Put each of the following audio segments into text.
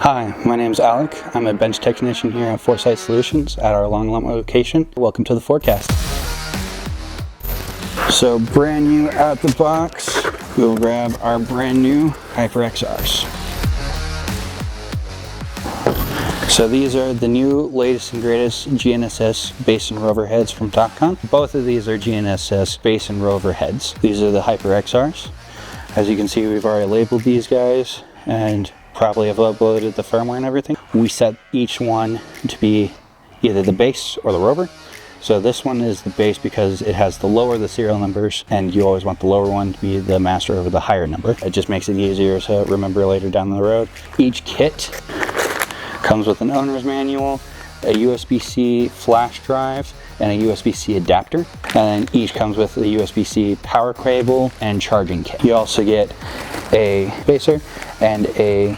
Hi, my name is Alec. I'm a bench technician here at Foursight Solutions at our Longmont location. Welcome to the FourCast. So brand new out the box, we'll grab our brand new HiPer XRs. So these are the new latest and greatest GNSS base and rover heads from Topcon. Both of these are GNSS base and rover heads. These are the HiPer XRs. As you can see, we've already labeled these guys and probably have uploaded the firmware and everything. We set each one to be either the base or the rover. So this one is the base because it has the lower the serial numbers, and you always want the lower one to be the master over the higher number. It just makes it easier to remember later down the road. Each kit comes with an owner's manual, a USB-C flash drive, and a USB-C adapter. And then each comes with a USB-C power cable and charging kit. You also get a spacer and a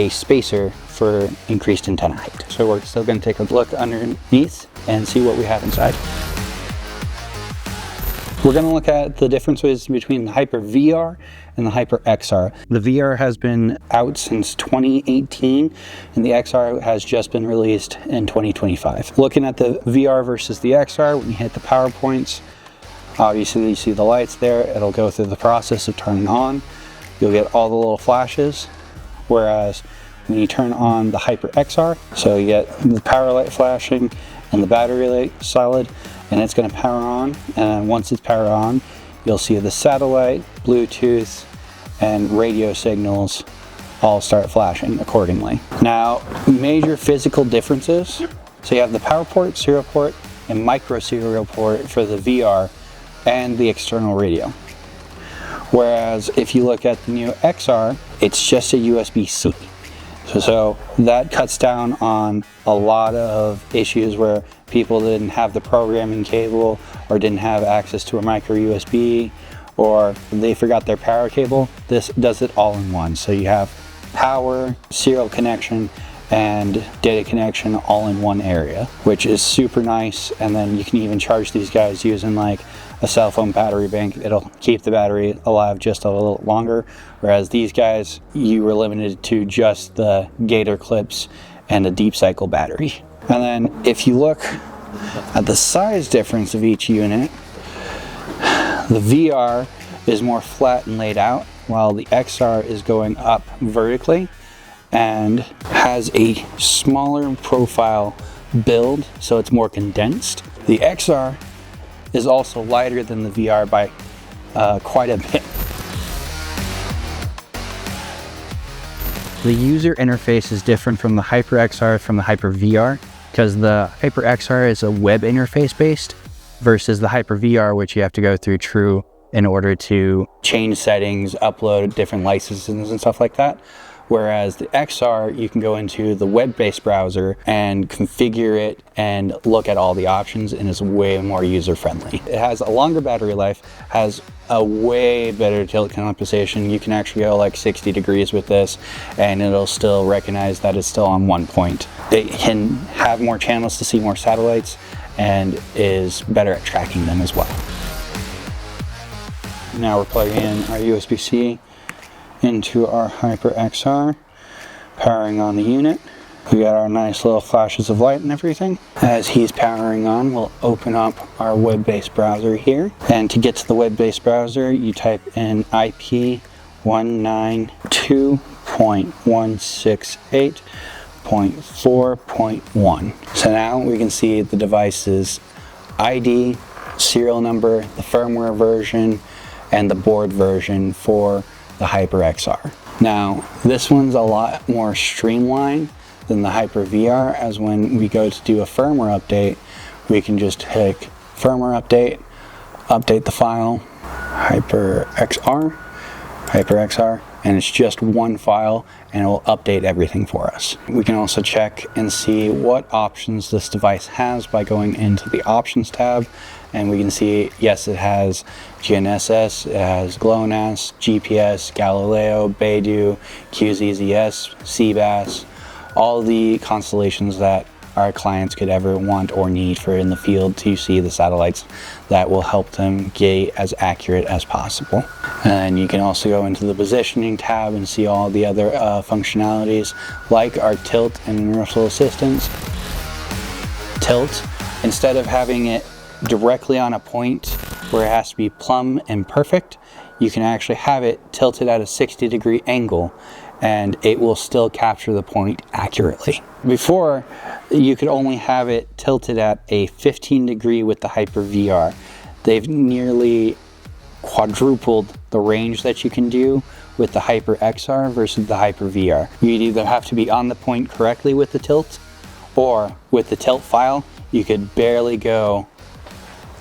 spacer for increased antenna height. So we're still going to take a look underneath and see what we have inside. We're going to look at the differences between the HiPer VR and the HiPer XR. The VR has been out since 2018 and the XR has just been released in 2025. Looking at the VR versus the XR, when you hit the power points, obviously you see the lights there. It'll go through the process of turning on. You'll get all the little flashes, whereas when you turn on the HiPer XR, so you get the power light flashing and the battery light solid, and it's going to power on, and once it's powered on, you'll see the satellite, Bluetooth, and radio signals all start flashing accordingly. Now, major physical differences. So you have the power port, serial port, and micro serial port for the VR and the external radio. Whereas if you look at the new XR, it's just a USB-C. So that cuts down on a lot of issues where people didn't have the programming cable or didn't have access to a micro USB, or they forgot their power cable. This does it all in one. So you have power, serial connection, and data connection all in one area, which is super nice. And then you can even charge these guys using like a cell phone battery bank. It'll keep the battery alive just a little longer, whereas these guys, you were limited to just the gator clips and a deep cycle battery. And then if you look at the size difference of each unit, the VR is more flat and laid out, while the XR is going up vertically and has a smaller profile build, so it's more condensed. The XR is also lighter than the VR by quite a bit. The user interface is different from the HiPer XR from the HiPer VR, because the HiPer XR is a web interface based versus the HiPer VR, which you have to go through True in order to change settings, upload different licenses and stuff like that. Whereas the XR, you can go into the web-based browser and configure it and look at all the options, and is way more user-friendly. It has a longer battery life, has a way better tilt compensation. You can actually go like 60 degrees with this and it'll still recognize that it's still on one point. It can have more channels to see more satellites and is better at tracking them as well. Now we're plugging in our USB-C into our HiPer XR, powering on the unit. We got our nice little flashes of light and everything. As he's powering on, we'll open up our web-based browser here. And to get to the web-based browser, you type in IP 192.168.4.1. So now we can see the device's ID, serial number, the firmware version, and the board version for the HiPer XR. Now, this one's a lot more streamlined than the HiPer VR, as when we go to do a firmware update, we can just click firmware update, update the file, HiPer XR, and it's just one file and it will update everything for us. We can also check and see what options this device has by going into the options tab, and we can see, yes, it has GNSS, it has GLONASS, GPS, Galileo, Beidou, QZZS, CBAS, all the constellations that our clients could ever want or need for in the field to see the satellites that will help them get as accurate as possible. And you can also go into the positioning tab and see all the other functionalities like our tilt and inertial assistance. Tilt, instead of having it directly on a point where it has to be plumb and perfect, you can actually have it tilted at a 60-degree angle and it will still capture the point accurately. Before, you could only have it tilted at a 15-degree with the HiPer VR. They've nearly quadrupled the range that you can do with the HiPer XR versus the HiPer VR. You'd either have to be on the point correctly with the tilt, or with the tilt file, you could barely go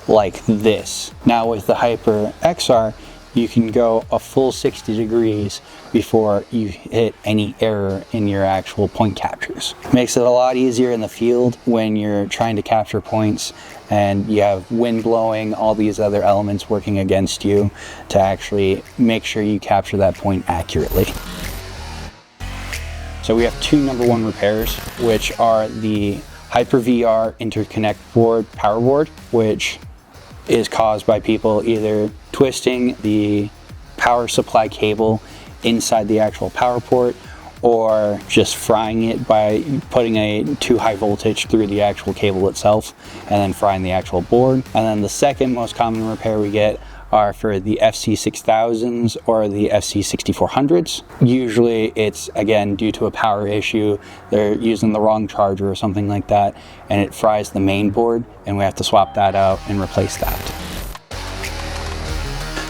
like this. Now with the HiPer XR, you can go a full 60 degrees before you hit any error in your actual point captures. Makes it a lot easier in the field when you're trying to capture points and you have wind blowing, all these other elements working against you to actually make sure you capture that point accurately. So we have two #1 repairs, which are the HiPer VR interconnect board power board, which is caused by people either twisting the power supply cable inside the actual power port or just frying it by putting a too high voltage through the actual cable itself and then frying the actual board. And then the second most common repair we get are for the FC6000s or the FC6400s. Usually it's, again, due to a power issue. They're using the wrong charger or something like that, and it fries the main board, and we have to swap that out and replace that.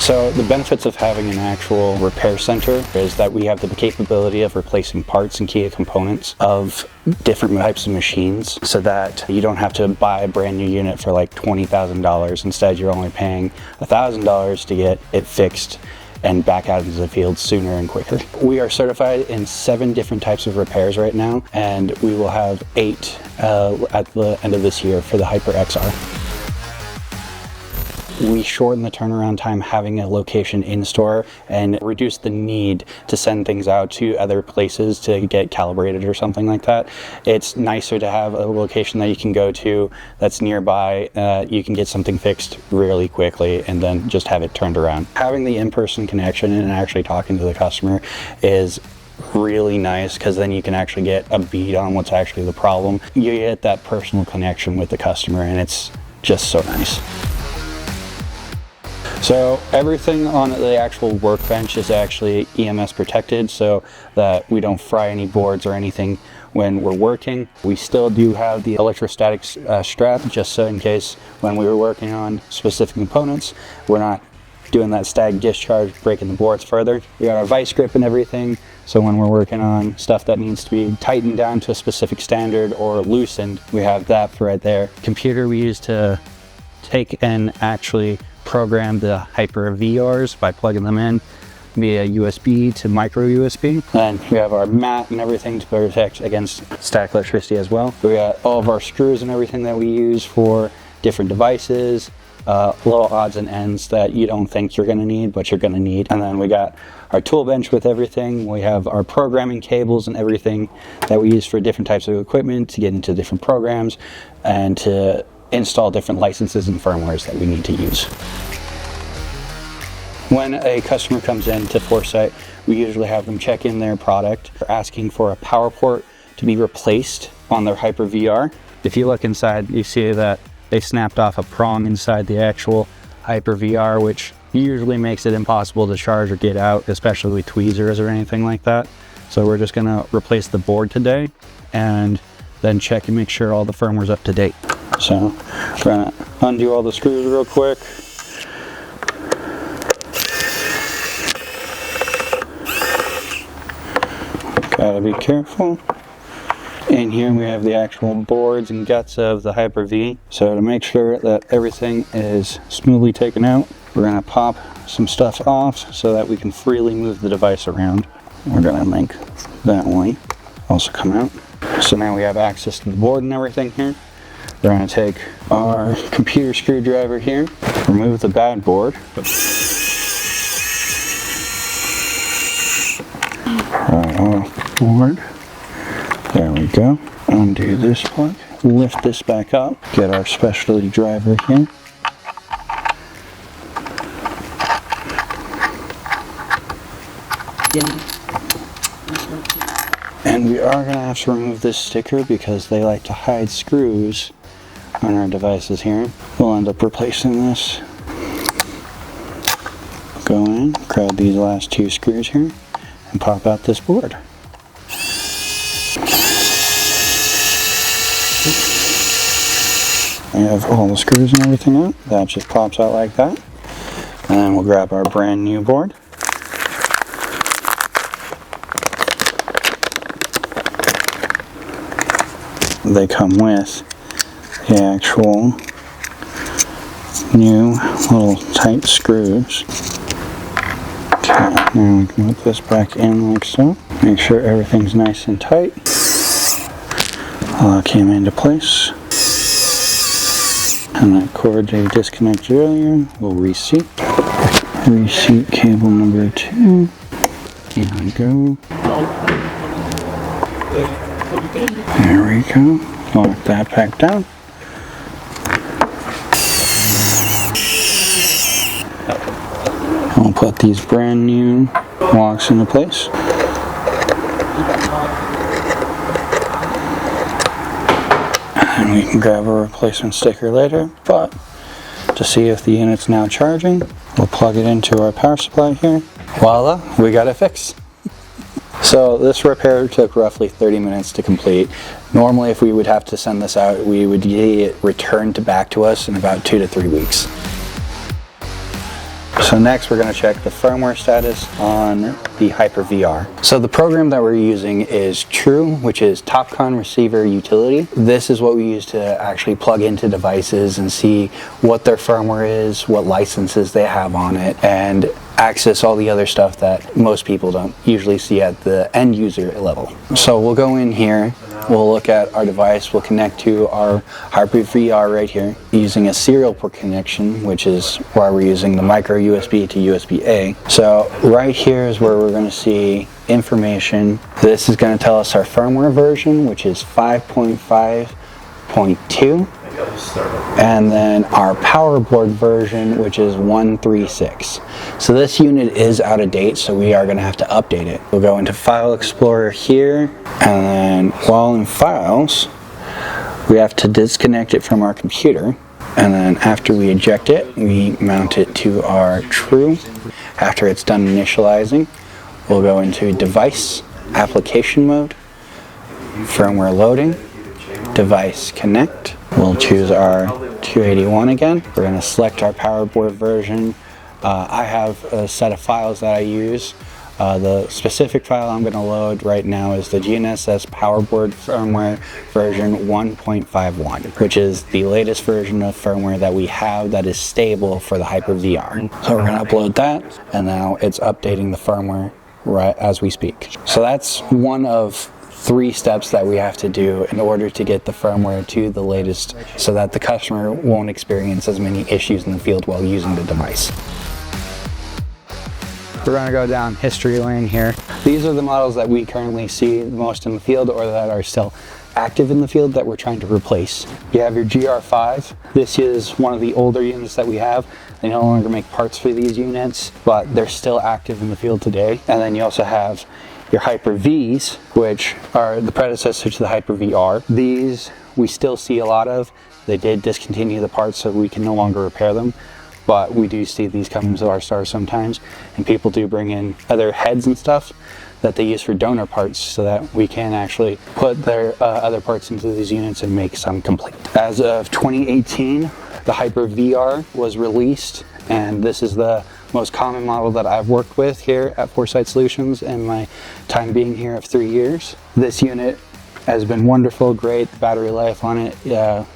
So the benefits of having an actual repair center is that we have the capability of replacing parts and key components of different types of machines so that you don't have to buy a brand new unit for like $20,000. Instead, you're only paying $1,000 to get it fixed and back out into the field sooner and quicker. We are certified in 7 different types of repairs right now, and we will have 8 at the end of this year for the HiPer XR. We shorten the turnaround time having a location in store and reduce the need to send things out to other places to get calibrated or something like that. It's nicer to have a location that you can go to that's nearby. You can get something fixed really quickly and then just have it turned around. Having the in-person connection and actually talking to the customer is really nice, because then you can actually get a beat on what's actually the problem. You get that personal connection with the customer, and it's just so nice. So everything on the actual workbench is actually EMS protected so that we don't fry any boards or anything when we're working. We still do have the electrostatic strap just so in case when we were working on specific components, we're not doing that stag discharge, breaking the boards further. We got our vice grip and everything, so when we're working on stuff that needs to be tightened down to a specific standard or loosened, we have that for right there. Computer we use to take and actually program the HiPer VRs by plugging them in via USB to micro USB. And we have our mat and everything to protect against static electricity as well. We got all of our screws and everything that we use for different devices, little odds and ends that you don't think you're going to need, but you're going to need. And then we got our tool bench with everything. We have our programming cables and everything that we use for different types of equipment to get into different programs and to install different licenses and firmwares that we need to use. When a customer comes in to Foursight, we usually have them check in their product. They're asking for a power port to be replaced on their HiPer VR. If you look inside, you see that they snapped off a prong inside the actual HiPer VR, which usually makes it impossible to charge or get out, especially with tweezers or anything like that. So we're just gonna replace the board today and then check and make sure all the firmware's up to date. So we're gonna undo all the screws real quick. Gotta be careful. In here we have the actual boards and guts of the HiPer V. So to make sure that everything is smoothly taken out, we're gonna pop some stuff off so that we can freely move the device around. We're gonna make that one also come out. So now we have access to the board and everything here. We're going to take our computer screwdriver here, remove the bad board. Right off the board. There we go. Undo this plug. lift this back up, get our specialty driver here. And we are going to have to remove this sticker because they like to hide screws on our devices here. We'll end up replacing this. Go in, grab these last two screws here, and pop out this board. We have all the screws and everything out. That just pops out like that. And then we'll grab our brand new board. They come with the actual new little tight screws. Okay, now we can put this back in like so. Make sure everything's nice and tight. All came into place. And that cord they disconnected earlier, we'll reseat. Reseat cable number 2. Here we go. There we go. Lock that back down. And we'll put these brand new locks into place. And we can grab a replacement sticker later, but to see if the unit's now charging, we'll plug it into our power supply here. Voila, we got it fixed. So this repair took roughly 30 minutes to complete. Normally if we would have to send this out, we would get it returned back to us in about 2 to 3 weeks. So next we're going to check the firmware status on the HiPer VR. So the program that we're using is True, which is Topcon Receiver Utility. This is what we use to actually plug into devices and see what their firmware is, what licenses they have on it, and access all the other stuff that most people don't usually see at the end user level. So we'll go in here, we'll look at our device, we'll connect to our HiPer VR right here using a serial port connection, which is why we're using the micro USB to USB-A. So right here is where we're going to see information. This is going to tell us our firmware version, which is 5.5.2. And then our power board version, which is 136. So this unit is out of date, so we are going to have to update it. We'll go into File Explorer here, and then while in Files, we have to disconnect it from our computer. And then after we eject it, we mount it to our True. After it's done initializing, we'll go into Device, Application Mode, Firmware Loading, Device Connect. We'll choose our 281 again. We're going to select our power board version. I have a set of files that I use. The specific file I'm going to load right now is the GNSS power board firmware version 1.51, which is the latest version of firmware that we have that is stable for the HiPer VR. So we're going to upload that, and now it's updating the firmware right as we speak. So that's one of 3 steps that we have to do in order to get the firmware to the latest so that the customer won't experience as many issues in the field while using the device. We're going to go down history lane here. These are the models that we currently see the most in the field or that are still active in the field that we're trying to replace. You have your GR5. This is one of the older units that we have. They no longer make parts for these units, but they're still active in the field today. And then you also have your HiPer Vs, which are the predecessor to the HiPer VR. These we still see a lot of. They did discontinue the parts, so we can no longer repair them, but we do see these come to our stores sometimes, and people do bring in other heads and stuff that they use for donor parts so that we can actually put their other parts into these units and make some complete. As of 2018, the HiPer VR was released, and this is the most common model that I've worked with here at Foursight Solutions in my time being here of 3 years. This unit has been wonderful, great. The battery life on it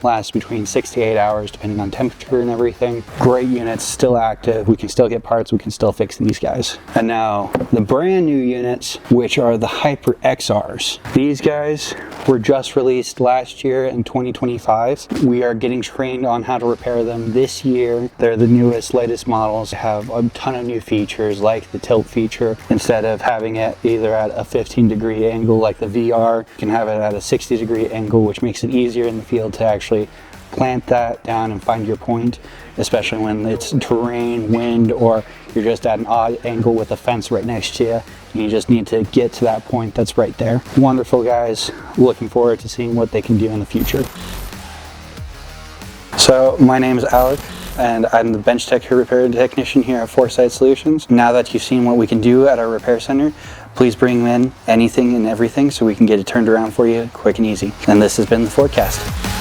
lasts between 6 to 8 hours depending on temperature and everything. Great units, still active. We can still get parts, we can still fix these guys. And now the brand new units, which are the HiPer XRs. These guys were just released last year in 2025. We are getting trained on how to repair them this year. They're the newest, latest models, have a ton of new features like the tilt feature. Instead of having it either at a 15-degree angle like the VR, you can have it at a 60-degree angle, which makes it easier in the field to actually plant that down and find your point, especially when it's terrain, wind, or you're just at an odd angle with a fence right next to you. You just need to get to that point that's right there. Wonderful, guys. Looking forward to seeing what they can do in the future. So my name is Alec, and I'm the bench tech repair technician here at Foursight Solutions. Now that you've seen what we can do at our repair center, please bring in anything and everything so we can get it turned around for you quick and easy. And this has been the FourCast.